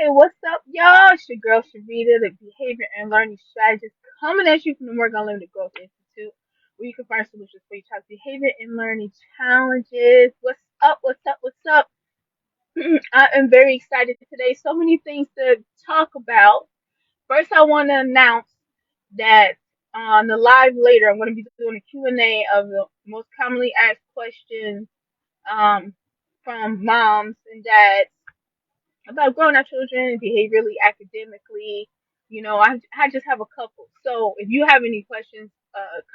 Hey, what's up, y'all? It's your girl Sharita, the behavior and learning strategist, coming at you from the Morgan Unlimited Growth Institute, where you can find solutions for your child's behavior and learning challenges. What's up? What's up? What's up? I am very excited today. So many things to talk about. First, I want to announce that on the live later, I'm going to be doing a Q&A of the most commonly asked questions um, from moms and dads about growing our children behaviorally, academically. I just have a couple. So if you have any questions,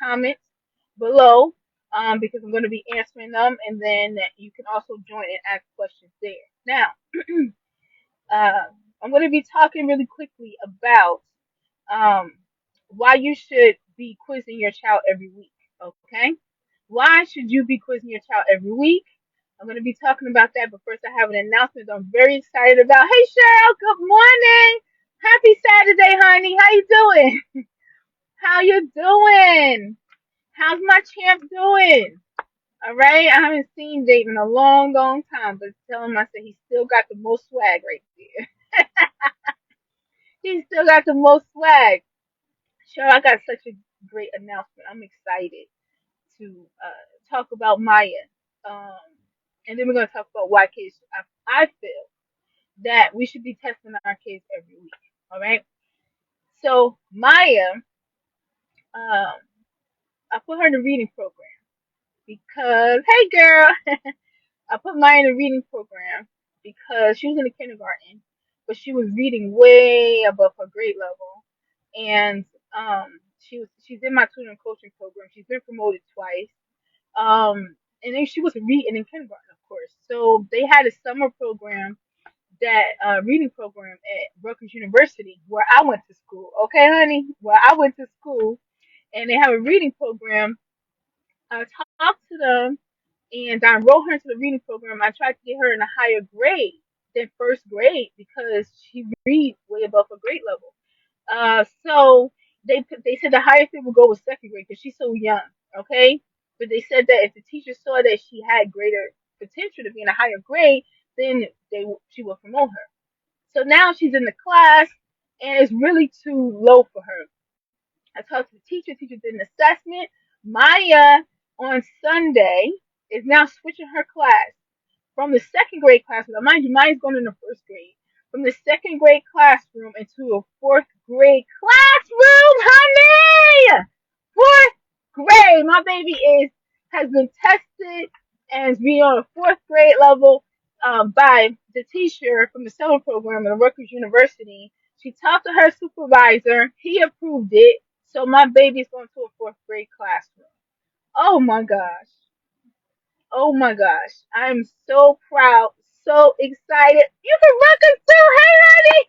comments below, because I'm going to be answering them, and then you can also join and ask questions there. Now, uh, I'm going to be talking really quickly about um, why you should be quizzing your child every week. Okay? Why should you be quizzing your child every week? I'm going to be talking about that, but first I have an announcement I'm very excited about. Hey, Cheryl, good morning. Happy Saturday, honey. How you doing? How you doing? How's my champ doing? All right, I haven't seen Dayton in a long, long time, but tell him I said he still got the most swag right there. He still got the most swag. Cheryl, I got such a great announcement. I'm excited to talk about Maya. Um, and then we're going to talk about why kids, I feel that we should be testing our kids every week. All right. So Maya, um, I put her in a reading program because, hey girl, I put Maya in a reading program because she was in the kindergarten, but she was reading way above her grade level, and she's in my tutoring coaching program. She's been promoted twice. And then she was reading in kindergarten, of course. So they had a summer program, that reading program at Rutgers University, where I went to school. Okay, honey, where I went to school, and they have a reading program. I talked to them, and I enrolled her into the reading program. I tried to get her in a higher grade than first grade because she reads way above her grade level. So they said the highest they would go was second grade because she's so young. Okay, but they said that if the teacher saw that she had greater potential to be in a higher grade, then she will promote her. So now she's in the class, and it's really too low for her. I talked to the teacher. Teacher did an assessment. Maya on Sunday is now switching her class from the second grade classroom. Now, mind you, Maya's going in the first grade. From the second grade classroom into a fourth grade classroom, honey! Fourth grade. My baby has been tested and is being on a fourth grade level by the teacher from the summer program at Rutgers University. She talked to her supervisor. He approved it. So my baby's going to a fourth grade classroom. Oh my gosh. Oh my gosh. I'm so proud, so excited. You can Rutgers too. Hey, honey.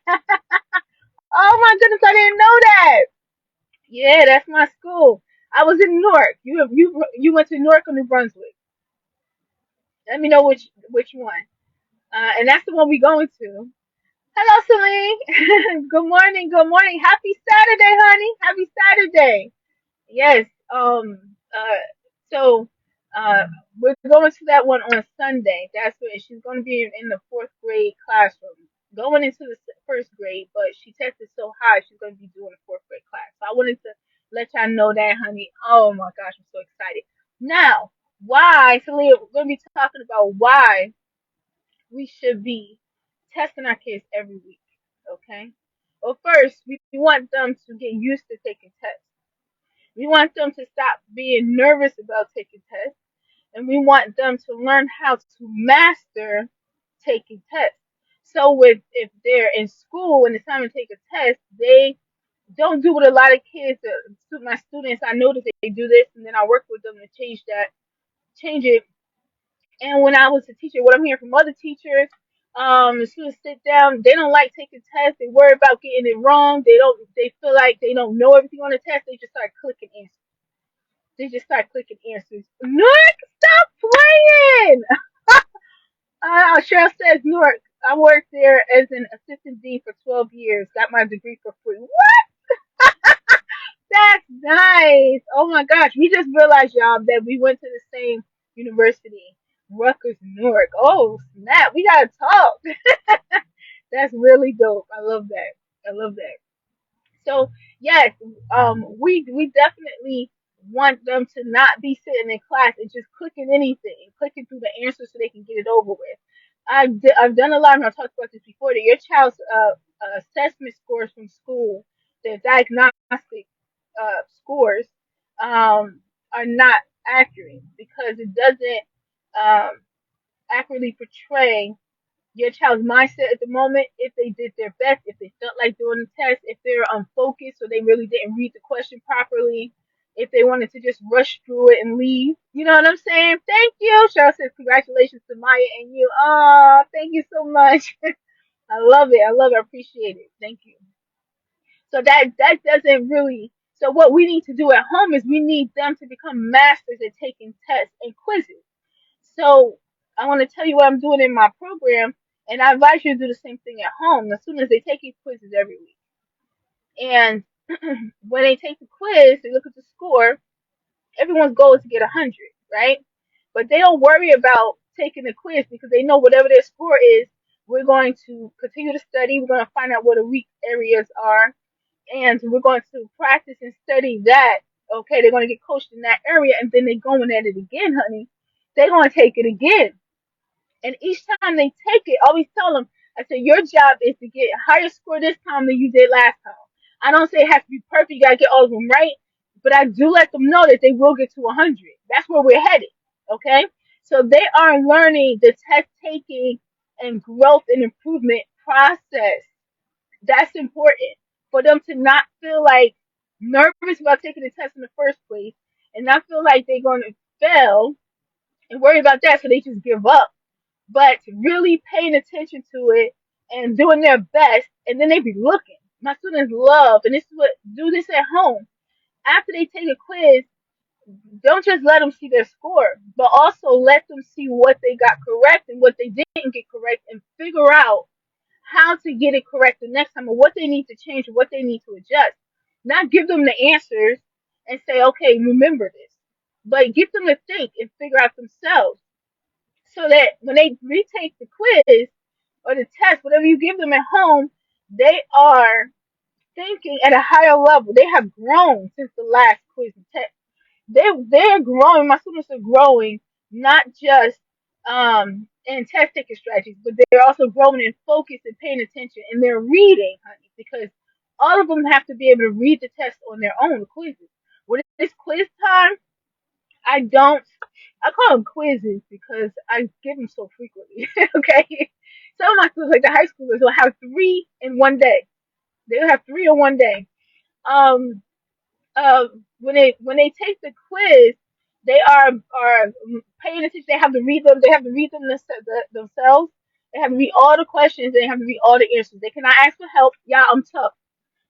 Oh my goodness, I didn't know that. Yeah, that's my school. I was in Newark. You went to Newark or New Brunswick? Let me know which one. And that's the one we going to. Hello, Celine. Good morning. Good morning. Happy Saturday, honey. Happy Saturday. Yes. So uh, we're going to that one on Sunday. That's where she's going to be in the fourth grade classroom, going into the first grade. But she tested so high, she's going to be doing the fourth grade class. So I wanted to let y'all know that, honey. Oh my gosh, I'm so excited. Now, why? So we're going to be talking about why we should be testing our kids every week. Okay. Well, first, we want them to get used to taking tests. We want them to stop being nervous about taking tests, and we want them to learn how to master taking tests. So if they're in school and it's time to take a test, they don't do what a lot of kids, my students, I notice they do this, and then I work with them to change it. And when I was a teacher, what I'm hearing from other teachers, the students sit down, they don't like taking tests, they worry about getting it wrong, they feel like they don't know everything on the test, they just start clicking answers. They just start clicking answers. Newark, stop playing! Cheryl says Newark. I worked there as an assistant dean for 12 years. Got my degree for free. What? That's nice. Oh my gosh. We just realized, y'all, that we went to the same university, Rutgers, Newark. Oh, snap. We gotta talk. That's really dope. I love that. I love that. So yes, we definitely want them to not be sitting in class and just clicking anything, clicking through the answers so they can get it over with. I've done a lot, and I've talked about this before. That your child's assessment scores from school, their diagnostic scores, are not accurate because it doesn't accurately portray your child's mindset at the moment, if they did their best, if they felt like doing the test, if they're unfocused, so they really didn't read the question properly, if they wanted to just rush through it and leave. You know what I'm saying? Thank you. Cheryl says congratulations to Maya and you. Oh, thank you so much. I love it. I love it. I appreciate it. Thank you. So that doesn't really. So what we need to do at home is we need them to become masters at taking tests and quizzes. So I want to tell you what I'm doing in my program, and I advise you to do the same thing at home. As soon as they take these quizzes every week, and when they take the quiz, they look at the score. Everyone's goal is to get 100, right? But they don't worry about taking the quiz because they know whatever their score is, we're going to continue to study. We're going to find out what the weak areas are, and we're going to practice and study that. Okay, they're going to get coached in that area, and then they're going at it again, honey. They're going to take it again. And each time they take it, I always tell them, I say, your job is to get a higher score this time than you did last time. I don't say it has to be perfect, you gotta get all of them right, but I do let them know that they will get to 100. That's where we're headed, okay? So they are learning the test taking and growth and improvement process. That's important for them to not feel like nervous about taking the test in the first place and not feel like they're going to fail and worry about that so they just give up, but really paying attention to it and doing their best, and then they be looking. My students love, and this is what do this at home. After they take a quiz, don't just let them see their score, but also let them see what they got correct and what they didn't get correct, and figure out how to get it correct the next time, or what they need to change, or what they need to adjust. Not give them the answers and say, okay, remember this, but get them to think and figure out themselves so that when they retake the quiz or the test, whatever you give them at home, they are thinking at a higher level. They have grown since the last quiz and test. They're growing. My students are growing, not just in test taking strategies, but they're also growing in focus and paying attention, and they're reading, honey, because all of them have to be able to read the test on their own. The quizzes. When it's quiz time, I don't. I call them quizzes because I give them so frequently. Okay, some of my students, like the high schoolers, will have three in one day. They'll have three in one day. Um, when they take the quiz, they are paying attention. They have to read them. They have to read them themselves. They have to read all the questions. They have to read all the answers. They cannot ask for help. Yeah, I'm tough.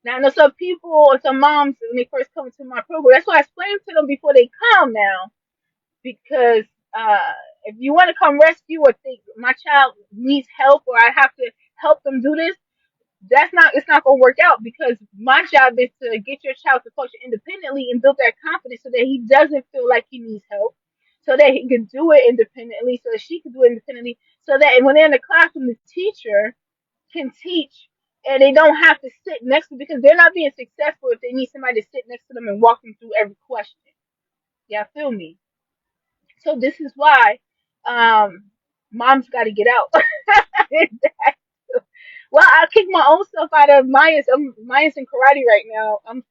Now I know some people or some moms when they first come into my program. That's why I explain to them before they come now, because if you want to come rescue or think my child needs help or I have to help them do this, that's not it's not gonna work out, because my job is to get your child to function independently and build that confidence so that he doesn't feel like he needs help, so that he can do it independently, so that she can do it independently, so that when they're in the classroom, the teacher can teach and they don't have to sit next to, because they're not being successful if they need somebody to sit next to them and walk them through every question. Yeah, feel me? So this is why mom's got to get out. Well, I kicked my own self out of Maya's. Maya's in karate right now. I'm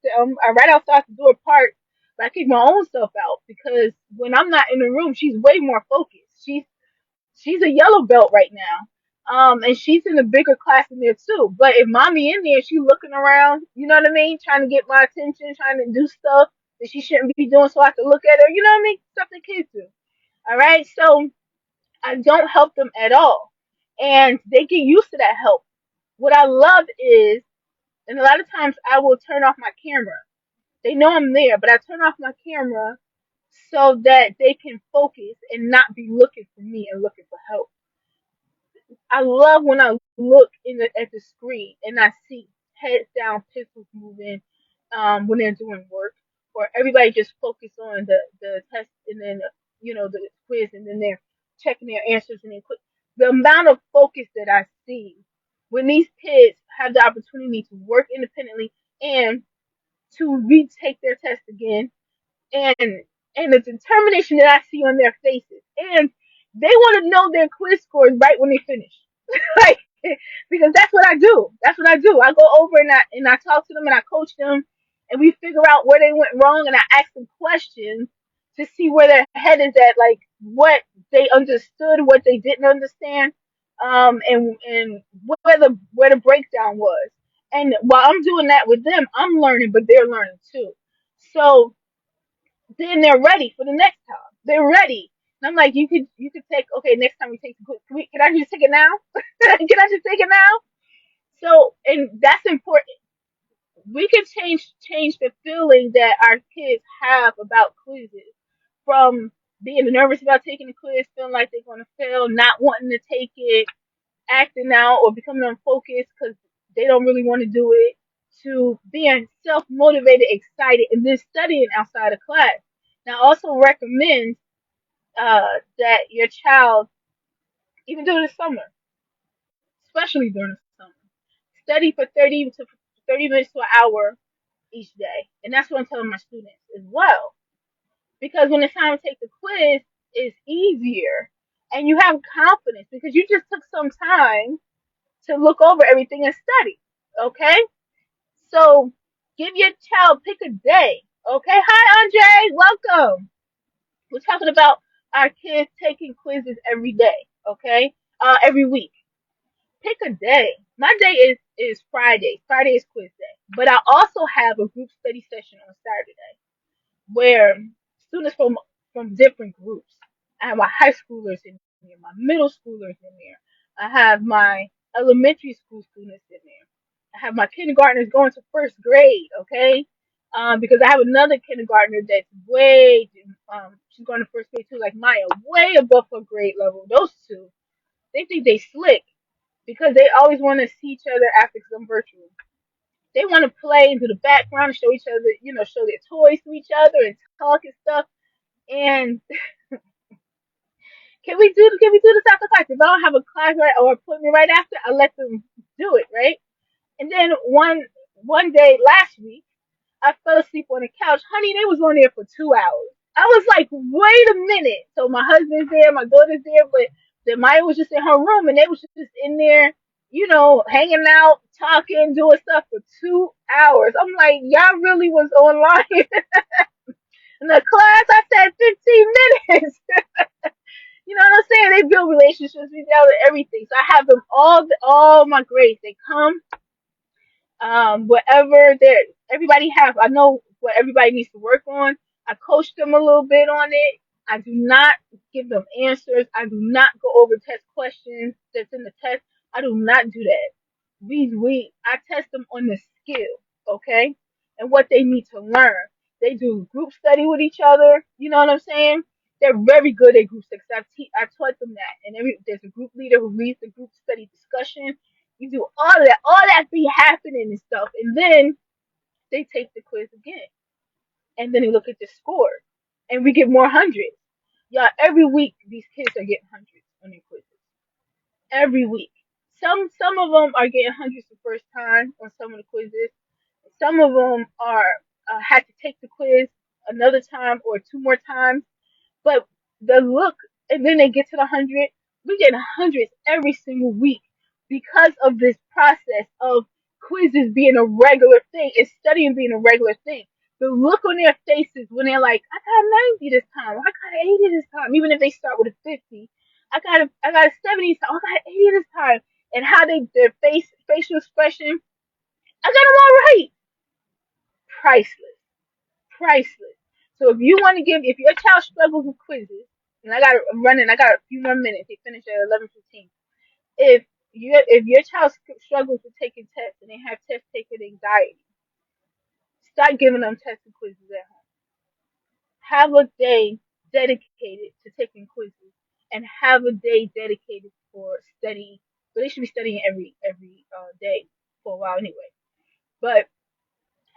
right outside the door park, but I kicked my own self out because when I'm not in the room, she's way more focused. She's a yellow belt right now. And she's in a bigger class in there too. But if mommy in there, she looking around, you know what I mean, trying to get my attention, trying to do stuff that she shouldn't be doing, so I can look at her. You know what I mean? Stuff that kids do. All right, so I don't help them at all, and they get used to that help. What I love is, and a lot of times I will turn off my camera. They know I'm there, but I turn off my camera so that they can focus and not be looking for me and looking for help. I love when I look at the screen and I see heads down, pencils moving when they're doing work, or everybody just focus on the test and then the quiz, and then they're checking their answers and then quick. The amount of focus that I see, when these kids have the opportunity to work independently and to retake their test again, and the determination that I see on their faces, and they want to know their quiz scores right when they finish. Like, because that's what I do. That's what I do. I go over and I talk to them and I coach them, and we figure out where they went wrong, and I ask them questions to see where their head is at, like what they understood, what they didn't understand, and where the breakdown was. And while I'm doing that with them, I'm learning, but they're learning too. So then they're ready for the next time. They're ready. And I'm like, you could take, okay, next time we take the quiz, can I just take it now? Can I just take it now? So, and that's important. We can change the feeling that our kids have about quizzes, from being nervous about taking the quiz, feeling like they're going to fail, not wanting to take it, acting out or becoming unfocused because they don't really want to do it, to being self motivated, excited, and then studying outside of class. Now, I also recommend that your child, even during the summer, especially during the summer, study for 30 minutes to an hour each day. And that's what I'm telling my students as well. Because when it's time to take the quiz, it's easier and you have confidence because you just took some time to look over everything and study. Okay? So give your child, pick a day. Okay? Hi, Andre. Welcome. We're talking about our kids taking quizzes every day. Okay? Every week. Pick a day. My day is Friday. Friday is quiz day. But I also have a group study session on Saturday where students from different groups. I have my high schoolers in there, my middle schoolers in there. I have my elementary school students in there. I have my kindergartners going to first grade, okay? Because I have another kindergartner that's she's going to first grade too, like Maya, way above her grade level. Those two, they think they slick because they always want to see each other after some virtual. They want to play into the background, show each other, show their toys to each other and talk and stuff. And can we do this after class? If I don't have a class right or appointment right after, I let them do it, right? And then one day last week, I fell asleep on the couch. Honey, they was on there for 2 hours. I was like, wait a minute. So my husband's there, my daughter's there, but then Maya was just in her room and they was just in there, hanging out, talking, doing stuff for 2 hours. I'm like, y'all really was online. In the class, I said 15 minutes. You know what I'm saying? They build relationships with each other, everything. So I have them all my grades. They come, whatever they everybody have. I know what everybody needs to work on. I coach them a little bit on it. I do not give them answers. I do not go over test questions that's in the test. I do not do that. I test them on the skill, okay, and what they need to learn. They do group study with each other. You know what I'm saying? They're very good at group study. I taught them that, and there's a group leader who leads the group study discussion. You do all that be happening and stuff, and then they take the quiz again, and then they look at the score, and we get more hundreds. Y'all, every week these kids are getting hundreds on their quizzes. Every week, some of them are getting hundreds the first time on some of the quizzes. Some of them are had to take the quiz another time or two more times. But the look, and then they get to the 100. We get hundreds every single week because of this process of quizzes being a regular thing and studying being a regular thing. The look on their faces when they're like, I got a 90 this time, or I got an 80 this time, even if they start with a 50. I got a 70 this time, I got an 80 this time. And how their facial expression, I got them all right. Priceless. Priceless. So if your child struggles with quizzes, and I got a few more minutes. They finish at 11:15. If your child struggles with taking tests and they have test taking anxiety, start giving them tests and quizzes at home. Have a day dedicated to taking quizzes, and have a day dedicated for study. But they should be studying every day for a while anyway. But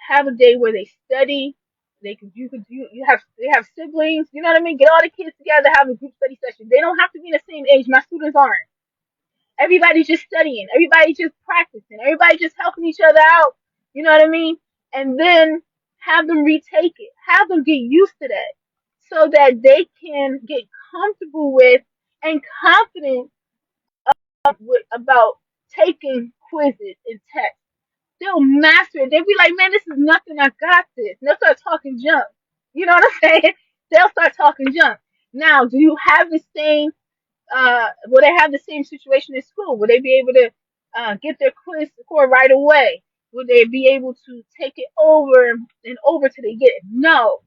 have a day where they study. They have siblings. You know what I mean? Get all the kids together, have a group study session. They don't have to be the same age. My students aren't. Everybody just studying, everybody just practicing, everybody just helping each other out. You know what I mean? And then have them retake it, have them get used to that, so that they can get comfortable with and confident about taking quizzes and tests. They'll master it. They'll be like, man, this is nothing. I got this. And they'll start talking junk. You know what I'm saying? They'll start talking junk. Now, do you have the same will they have the same situation in school? Will they be able to get their quiz score right away? Will they be able to take it over and over till they get it? No,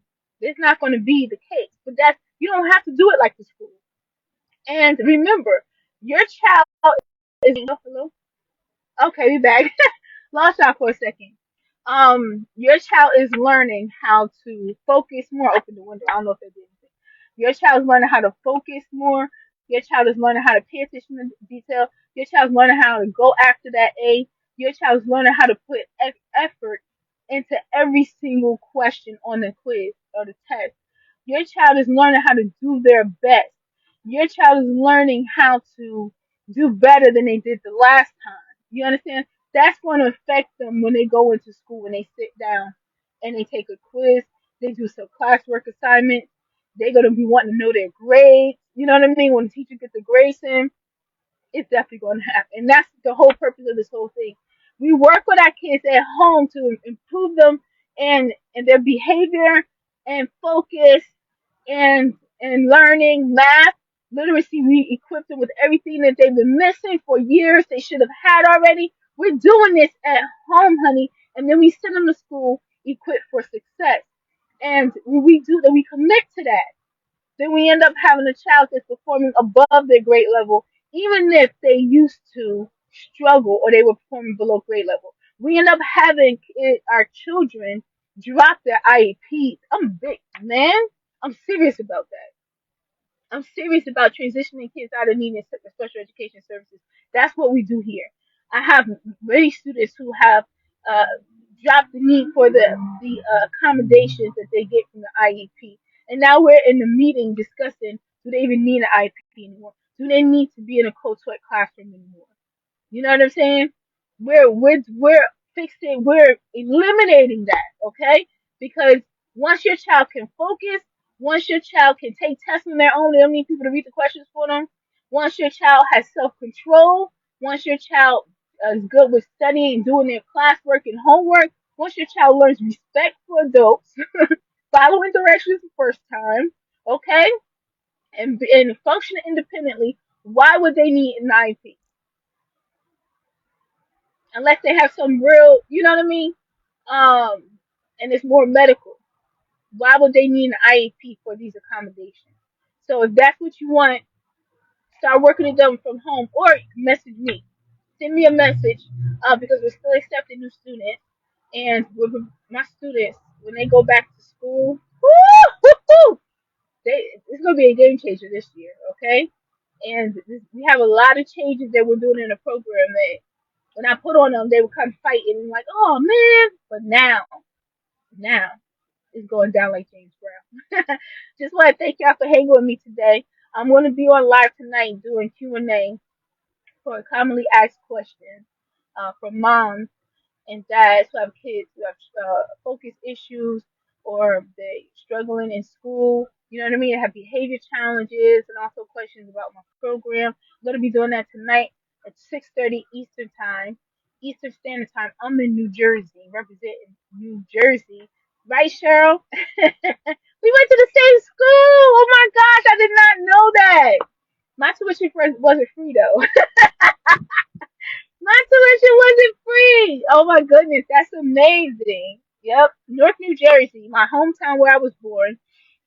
it's not going to be the case. But that's you don't have to do it like the school. And remember, your child is hello. Okay, we back. Lost out for a second. Your child is learning how to focus more. Open the window. I don't know if they did anything. Your child is learning how to focus more. Your child is learning how to pay attention to detail. Your child is learning how to go after that A. Your child is learning how to put effort into every single question on the quiz or the test. Your child is learning how to do their best. Your child is learning how to do better than they did the last time. You understand? That's going to affect them when they go into school, when they sit down and they take a quiz, they do some classwork assignments. They're going to be wanting to know their grades. You know what I mean? When the teacher gets the grades in, it's definitely going to happen. And that's the whole purpose of this whole thing. We work with our kids at home to improve them and their behavior and focus and learning math, literacy. We equip them with everything that they've been missing for years. They should have had already. We're doing this at home, honey, and then we send them to school equipped for success. And when we do that, we commit to that. Then we end up having a child that's performing above their grade level, even if they used to struggle or they were performing below grade level. We end up having our children drop their IEPs. I'm big, man. I'm serious about that. I'm serious about transitioning kids out of needing special education services. That's what we do here. I have many students who have uh, dropped the need for the accommodations that they get from the IEP, and now we're in the meeting discussing: do they even need an IEP anymore? Do they need to be in a co-taught classroom anymore? You know what I'm saying? We're fixing we're eliminating that, okay? Because once your child can focus, once your child can take tests on their own, they don't need people to read the questions for them. Once your child has self control, once your child is good with studying and doing their classwork and homework, once your child learns respect for adults, following directions the first time, okay, and function independently, why would they need an IEP? Unless they have some real, you know what I mean? Um, and it's more medical. Why would they need an IEP for these accommodations? So if that's what you want, start working it done from home or message me. Send me a message because we're still accepting new students. And with my students, when they go back to school, woo, it's going to be a game changer this year, okay? And we have a lot of changes that we're doing in the program that when I put on them, they would come fighting and like, oh man. But now it's going down like James Brown. Just want to thank y'all for hanging with me today. I'm going to be on live tonight doing Q&A for commonly asked questions from moms and dads who have kids who have focus issues or they struggling in school. You know what I mean? Have behavior challenges and also questions about my program. I'm gonna be doing that tonight at 6:30 Eastern time, Eastern Standard Time. I'm in New Jersey, representing New Jersey. Right, Cheryl? We went to the same school. Oh my gosh, I did not know that. My tuition wasn't free though. My tuition wasn't free. Oh my goodness, that's amazing. Yep, North New Jersey, my hometown where I was born.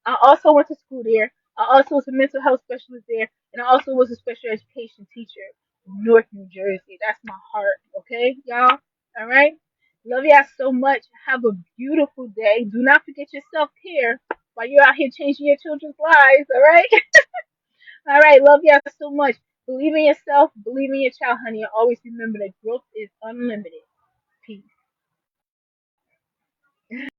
I also went to school there. I also was a mental health specialist there, and I also was a special education teacher. North New Jersey, that's my heart. Okay, y'all. All right. Love y'all so much. Have a beautiful day. Do not forget your self care while you're out here changing your children's lives. All right. All right. Love y'all so much. Believe in yourself. Believe in your child, honey. And always remember that growth is unlimited. Peace.